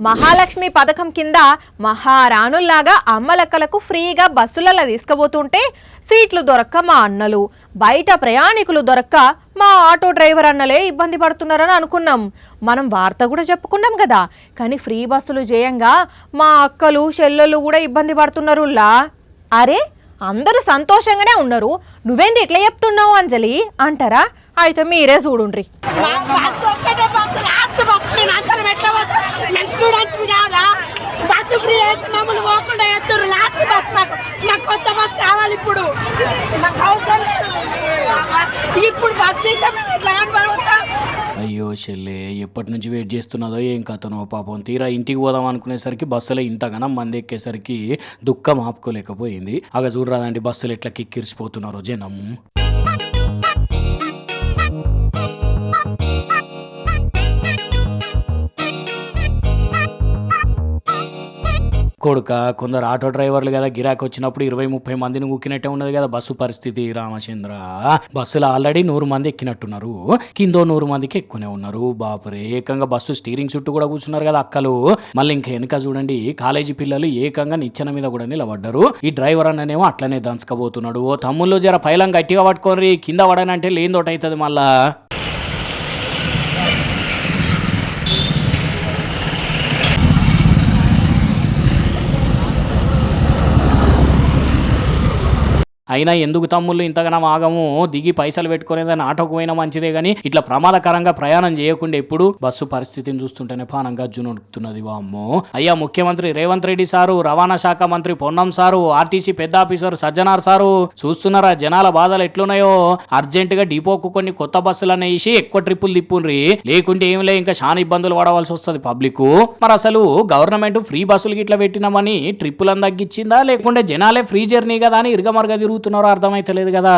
మహాలక్ష్మి పథకం కింద మహారాణుల్లాగా అమ్మలక్కలకు ఫ్రీగా బస్సులలో తీసుకుపోతుంటే సీట్లు దొరక్క మా అన్నలు, బయట ప్రయాణికులు దొరక్క మా ఆటో డ్రైవర్ అన్నలే ఇబ్బంది పడుతున్నారని అనుకున్నాం. మనం వార్త కూడా చెప్పుకున్నాం కదా. కానీ ఫ్రీ బస్సులు చేయంగా మా అక్కలు చెల్లెళ్ళు కూడా ఇబ్బంది పడుతున్నారులా. అరే అందరూ సంతోషంగానే ఉన్నారు, నువ్వేంది ఇట్లా చెప్తున్నావు అంజలి అంటారా? అయితే మీరే చూడుండ్రి. అయ్యో చెల్లె, ఎప్పటి నుంచి వెయిట్ చేస్తున్నదో ఏం కథనో పాపం. తీరా ఇంటికి పోదాం అనుకునేసరికి బస్సులో ఇంతగానం మంది ఎక్కేసరికి దుఃఖం ఆపుకోలేకపోయింది. అగ చూడరాదండి బస్సులు ఎట్లా కిక్కిరిసిపోతున్నారో జనం. కొడుక కొందరు ఆటో డ్రైవర్లు కదా, గిరాకీ వచ్చినప్పుడు 20-30 మందిని ఊకినట్టే ఉన్నది కదా బస్సు పరిస్థితి. రామచంద్ర, బస్సులో ఆల్రెడీ 100 మంది ఎక్కినట్టున్నారు, కిందో 100 మందికి ఎక్కువనే ఉన్నారు. బాపురే, ఏకంగా బస్సు స్టీరింగ్ చుట్టూ కూడా కూర్చున్నారు కదా అక్కలు. మళ్ళీ ఇంకా వెనుక చూడండి కాలేజీ పిల్లలు ఏకంగా నిచ్చెన మీద కూడా నిలబడ్డారు. ఈ డ్రైవర్ అన్ననేమో అట్లనే దంచకపోతున్నాడు. ఓ తమ్ముళ్ళు జర పైలం గట్టిగా పట్టుకోరి, కింద పడనంటే లేనిదోటి అవుతుంది మళ్ళా. అయినా ఎందుకు తమ్ముళ్ళు ఇంతగానో ఆగము, దిగి పైసలు పెట్టుకునేదని ఆటోకు పోయినా మంచిదే కానీ ఇట్లా ప్రమాదకరంగా ప్రయాణం చేయకుండా ఎప్పుడు బస్సు పరిస్థితిని చూస్తుంటేనే పానంగా జునుడుతున్నది. వామ్మో. అయ్యా ముఖ్యమంత్రి రేవంత్ రెడ్డి సారు, రవాణా శాఖ మంత్రి పొన్నం సారు, ఆర్టీసీ పెద్ద ఆఫీసర్ సజ్జనార్ సారు చూస్తున్నారా జనాల బాధలు ఎట్లున్నాయో? అర్జెంట్ గా డిపోకు కొన్ని కొత్త బస్సులన్నీ వేసి ఎక్కువ ట్రిప్పులు తిప్పుండ్రి, లేకుంటే ఏం లే ఇంకా చాలా ఇబ్బందులు పడవలసి వస్తుంది పబ్లిక్. మరి అసలు గవర్నమెంట్ ఫ్రీ బస్సులకి ఇట్లా పెట్టినామని ట్రిప్పులను తగ్గించిందా, లేకుంటే జనాలే ఫ్రీ జర్నీ కదా అని ఇరుగమరుగా తిరుగుతున్నారో అర్థమైతలేదు కదా.